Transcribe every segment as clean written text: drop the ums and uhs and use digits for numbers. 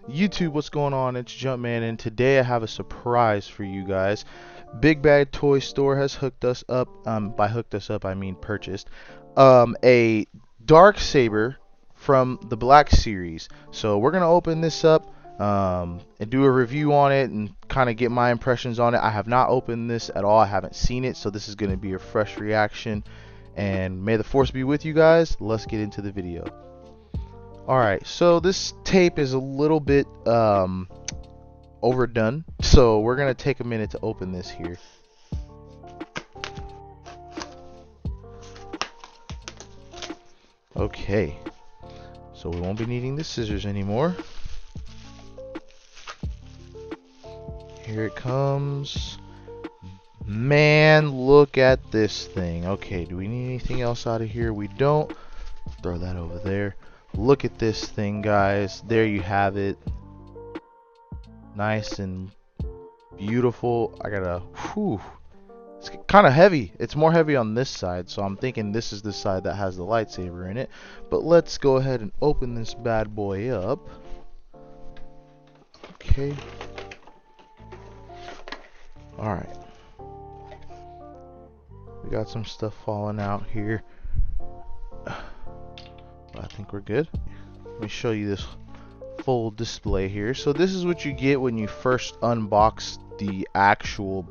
YouTube, what's going on? It's Jumpman, and today I have a surprise for you guys. Big Bad Toy Store has hooked us up. By hooked us up, I mean purchased a Dark Saber from the Black Series. So we're gonna open this up and do a review on it and kind of get my impressions on it. I have not opened this at all. I haven't seen it, so this is gonna be a fresh reaction. And may the force be with you guys. Let's get into the video. Alright, so this tape is a little bit overdone, so we're gonna take a minute to open this here. Okay, so we won't be needing the scissors anymore. Here it comes. Man, look at this thing. Okay, do we need anything else out of here? We don't. Throw that over there. Look at this thing, guys. There you have it. Nice and beautiful. I gotta, whew. It's kind of heavy. It's more heavy on this side, so I'm thinking this is the side that has the lightsaber in it. But let's go ahead and open this bad boy up. Okay. Alright. We got some stuff falling out here. I think we're good. Let me show you this full display here. So this is what you get when you first unbox the actual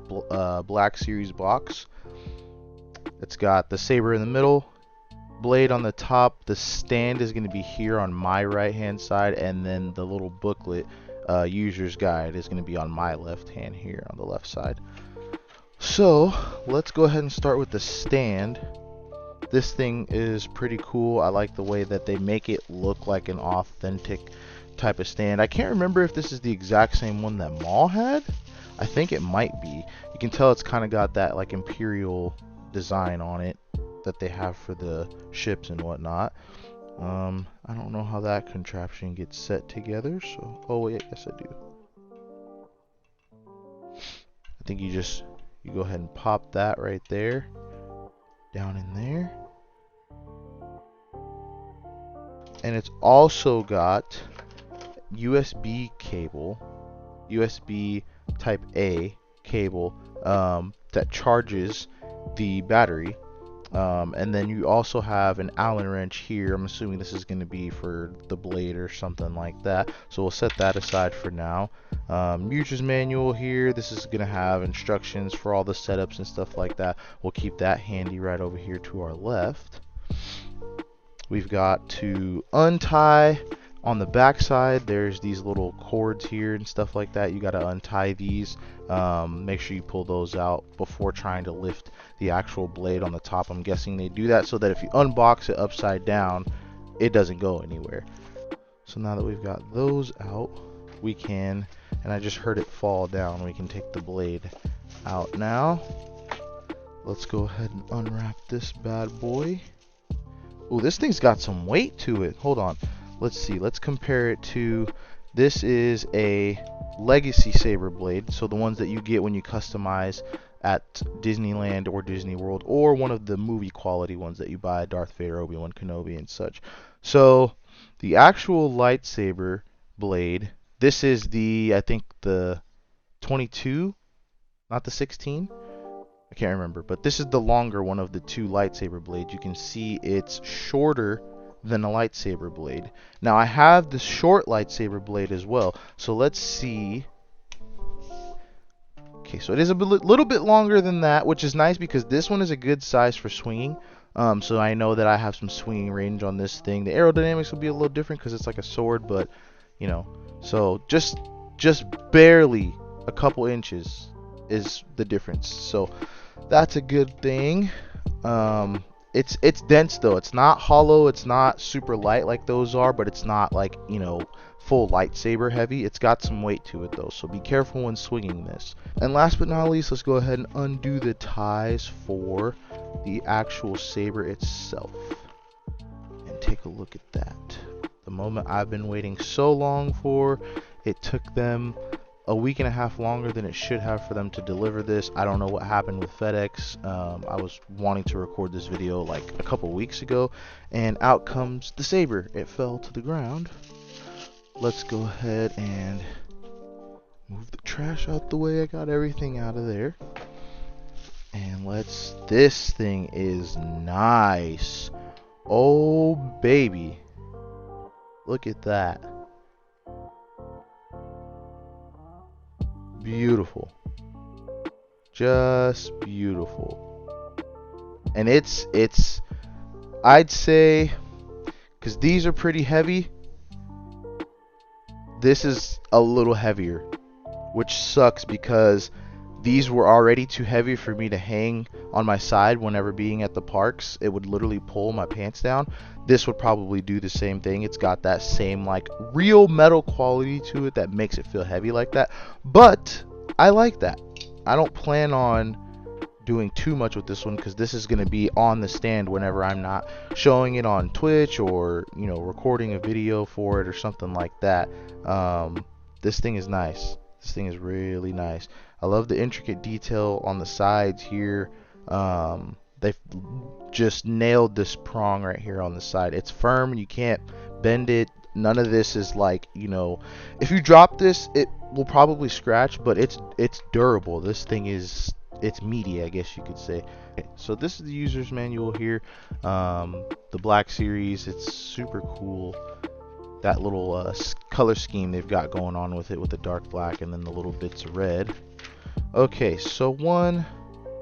Black Series box. It's got the saber in the middle, blade on the top. The stand is going to be here on my right hand side, and then the little booklet, user's guide, is going to be on my left hand here on the left side. So let's go ahead and start with the stand. This thing is pretty cool. I like the way that they make it look like an authentic type of stand. I can't remember if this is the exact same one that Maul had. I think it might be. You can tell it's kind of got that like imperial design on it that they have for the ships and whatnot. I don't know how that contraption gets set together. So, oh wait, yes I do. I think you go ahead and pop that right there, down in there. And it's also got USB cable, USB type A cable that charges the battery. And then you also have an Allen wrench here. I'm assuming this is going to be for the blade or something like that. So we'll set that aside for now. User's manual here. This is going to have instructions for all the setups and stuff like that. We'll keep that handy right over here to our left. We've got to untie on the back side. There's these little cords here and stuff like that. You got to untie these. Make sure you pull those out before trying to lift the actual blade on the top. I'm guessing they do that so that if you unbox it upside down, it doesn't go anywhere. So now that we've got those out, we can, and I just heard it fall down, we can take the blade out now. Let's go ahead and unwrap this bad boy. Ooh, this thing's got some weight to it. Hold on. Let's see. Let's compare it to, this is a Legacy Saber blade. So the ones that you get when you customize at Disneyland or Disney World, or one of the movie quality ones that you buy, Darth Vader, Obi-Wan Kenobi and such. So the actual lightsaber blade, this is the, I think the 22, not the 16. I can't remember, but this is the longer one of the two lightsaber blades. You can see it's shorter than a lightsaber blade. Now I have the short lightsaber blade as well, so let's see. Okay, so it is a little bit longer than that, which is nice because this one is a good size for swinging. So I know that I have some swinging range on this thing. The aerodynamics will be a little different because it's like a sword, but you know, so just barely a couple inches is the difference. So that's a good thing. It's dense though. It's not hollow. It's not super light like those are, but it's not like, you know, full lightsaber heavy. It's got some weight to it though, so be careful when swinging this. And last but not least, let's go ahead and undo the ties for the actual saber itself and take a look at that. The moment I've been waiting so long for. It took them a week and a half longer than it should have for them to deliver this. I don't know what happened with FedEx. I was wanting to record this video like a couple weeks ago, and out comes the saber. It fell to the ground. let's go ahead and move the trash out the way. I got everything out of there. And this thing is nice. Oh, baby. Look at that. Beautiful. Just beautiful. And I'd say, because these are pretty heavy, this is a little heavier, which sucks because these were already too heavy for me to hang on my side whenever being at the parks. It would literally pull my pants down. This would probably do the same thing. It's got that same like real metal quality to it that makes it feel heavy like that. But I like that. I don't plan on doing too much with this one because this is going to be on the stand whenever I'm not showing it on Twitch or, you know, recording a video for it or something like that. This thing is nice. This thing is really nice. I love the intricate detail on the sides here. They've just nailed this prong right here on the side. It's firm. You can't bend it. None of this is like, you know, if you drop this, it will probably scratch, but it's durable. This thing is, it's meaty, I guess you could say. Okay, so this is the user's manual here. The Black Series, it's super cool. That little color scheme they've got going on with it, with the dark black and then the little bits of red. Okay, so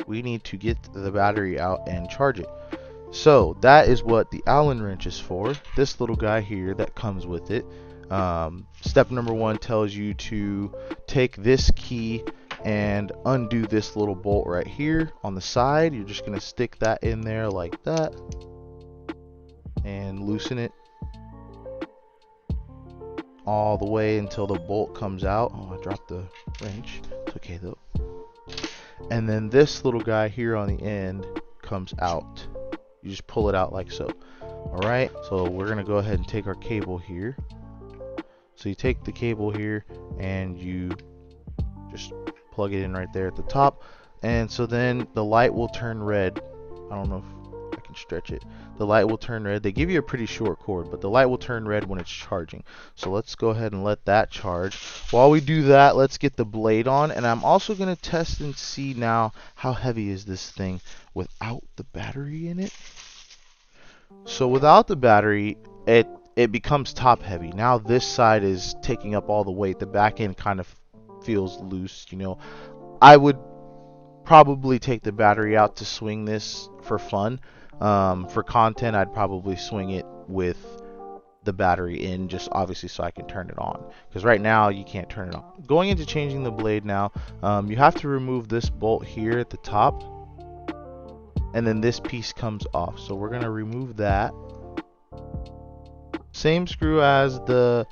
we need to get the battery out and charge it. So that is what the Allen wrench is for. This little guy here that comes with it. Step number 1 tells you to take this key and undo this little bolt right here on the side. You're just gonna stick that in there like that and loosen it all the way until the bolt comes out. Oh, I dropped the wrench. It's okay though. And then this little guy here on the end comes out. You just pull it out like so. Alright, so we're gonna go ahead and take our cable here. So you take the cable here and you just plug it in right there at the top. And so then the light will turn red. I don't know if I can stretch it. The light will turn red. They give you a pretty short cord, but the light will turn red when it's charging. So let's go ahead and let that charge. While we do that, let's get the blade on. And I'm also going to test and see now how heavy is this thing without the battery in it. So without the battery, it becomes top heavy. Now this side is taking up all the weight. The back end kind of feels loose, you know. I would probably take the battery out to swing this for fun. For content, I'd probably swing it with the battery in, just obviously so I can turn it on, because right now you can't turn it on. Going into changing the blade now, you have to remove this bolt here at the top, and then this piece comes off. So we're going to remove that. Same screw as the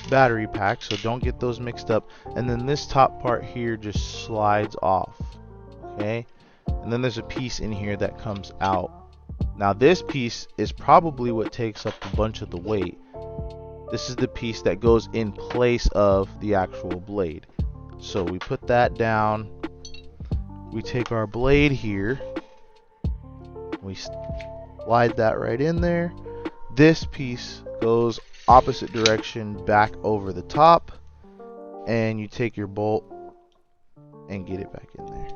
battery pack, so don't get those mixed up. And then this top part here just slides off. Okay, and then there's a piece in here that comes out. Now this piece is probably what takes up a bunch of the weight. This is the piece that goes in place of the actual blade. So we put that down. We take our blade here. We slide that right in there. This piece goes opposite direction back over the top. And you take your bolt and get it back in there.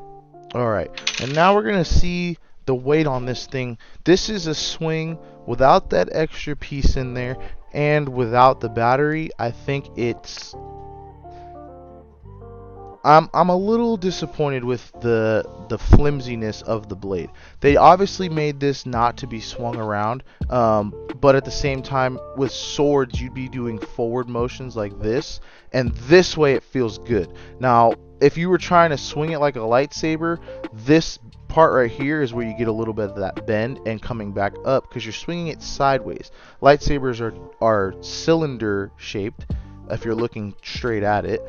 Alright, and now we're going to see the weight on this thing. This is a swing without that extra piece in there and without the battery. I think it's... I'm a little disappointed with the flimsiness of the blade. They obviously made this not to be swung around, but at the same time, with swords, you'd be doing forward motions like this, and this way it feels good. Now, if you were trying to swing it like a lightsaber, this part right here is where you get a little bit of that bend and coming back up, because you're swinging it sideways. Lightsabers are cylinder shaped if you're looking straight at it.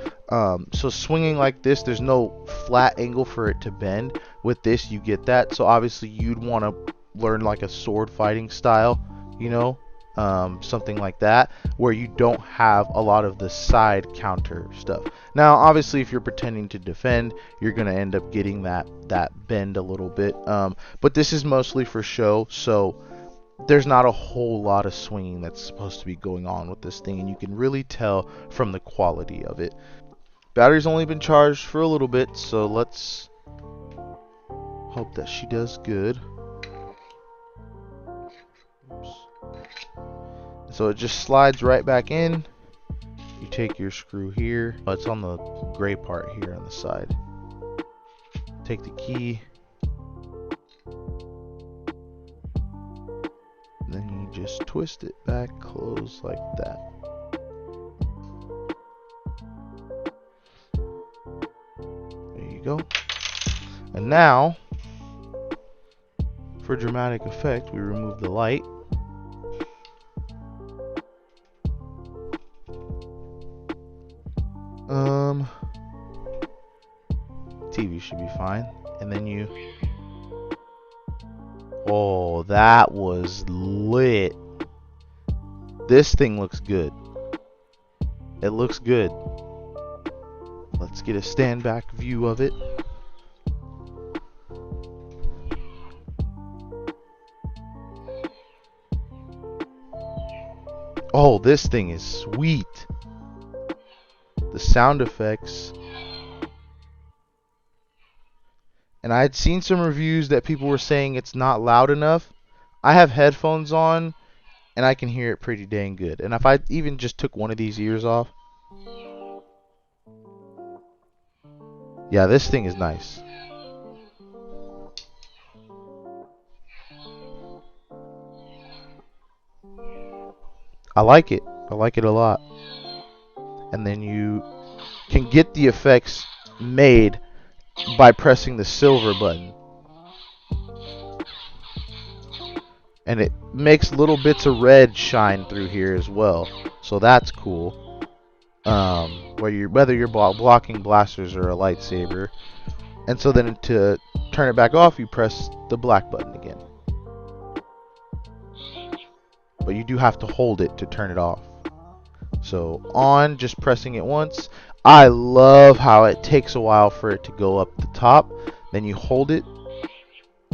So swinging like this, there's no flat angle for it to bend. With this, you get that. So obviously you'd want to learn like a sword fighting style, you know, something like that, where you don't have a lot of the side counter stuff. Now obviously if you're pretending to defend, you're going to end up getting that bend a little bit, but this is mostly for show. So there's not a whole lot of swinging that's supposed to be going on with this thing, and you can really tell from the quality of it. Battery's only been charged for a little bit, so let's hope that she does good. Oops. So it just slides right back in. You take your screw here. Oh, it's on the gray part here on the side. Take the key. Then you just twist it back, close like that. There you go. And now, for dramatic effect, we remove the light. TV should be fine. And then you... Oh, that was lit. This thing looks good. It looks good. Let's get a stand back view of it. Oh, this thing is sweet. The sound effects. And I had seen some reviews that people were saying it's not loud enough. I have headphones on and I can hear it pretty dang good. And if I even just took one of these ears off. Yeah, this thing is nice. I like it. I like it a lot. And then you can get the effects made by pressing the silver button. And it makes little bits of red shine through here as well. So that's cool. Whether you're blocking blasters or a lightsaber. And so then to turn it back off, you press the black button again. But you do have to hold it to turn it off. So on, just pressing it once. I love how it takes a while for it to go up the top. Then you hold it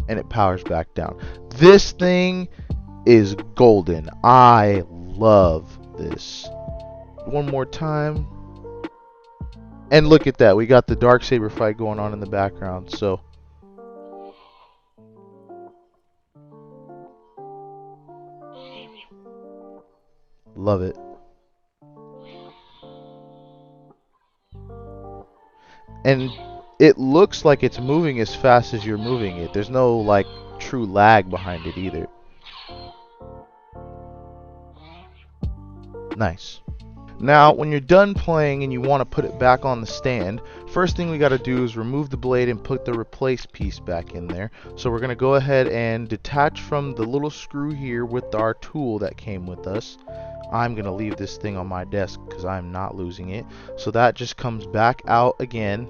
and it powers back down. This thing is golden. I love this. One more time. And look at that. We got the Darksaber fight going on in the background. So love it. And it looks like it's moving as fast as you're moving it. There's no like true lag behind it either. Nice. Now, when you're done playing and you want to put it back on the stand, first thing we got to do is remove the blade and put the replace piece back in there. So we're going to go ahead and detach from the little screw here with our tool that came with us. I'm going to leave this thing on my desk because I'm not losing it. So that just comes back out again.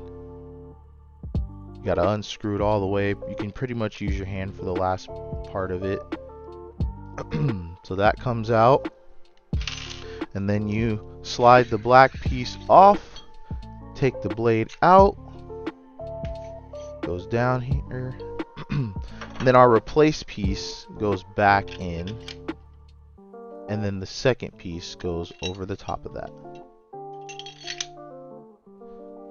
You got to unscrew it all the way. You can pretty much use your hand for the last part of it. So that comes out. And then you slide the black piece off, take the blade out, goes down here, and then our replace piece goes back in, and then the second piece goes over the top of that.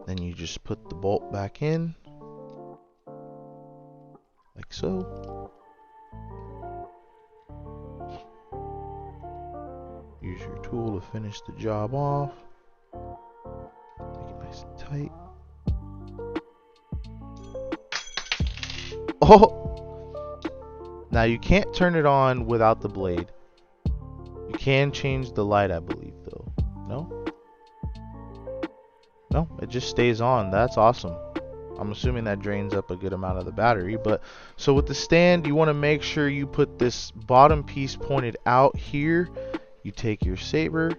Then you just put the bolt back in, like so. Use your tool to finish the job off. Make it nice and tight. Oh! Now you can't turn it on without the blade. You can change the light, I believe, though. No? No, it just stays on. That's awesome. I'm assuming that drains up a good amount of the battery. But so with the stand, you want to make sure you put this bottom piece pointed out here. You take your saber,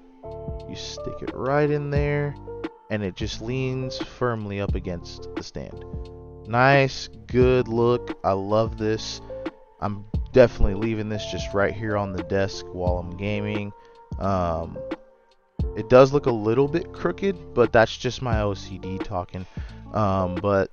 you stick it right in there, and it just leans firmly up against the stand. Nice, good look. I love this. I'm definitely leaving this just right here on the desk while I'm gaming. It does look a little bit crooked, but that's just my OCD talking. But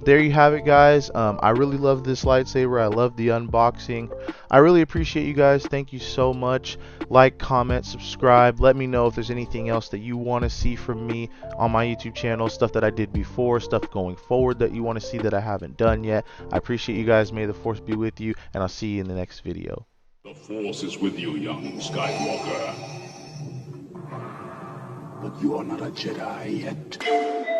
there you have it, guys. I really love this lightsaber. I love the unboxing. I really appreciate you guys. Thank you so much. Like, comment, subscribe. Let me know if there's anything else that you want to see from me on my YouTube channel, stuff that I did before, stuff going forward that you want to see that I haven't done yet. I appreciate you guys. May the Force be with you, and I'll see you in the next video. The Force is with you, young Skywalker. But you are not a Jedi yet.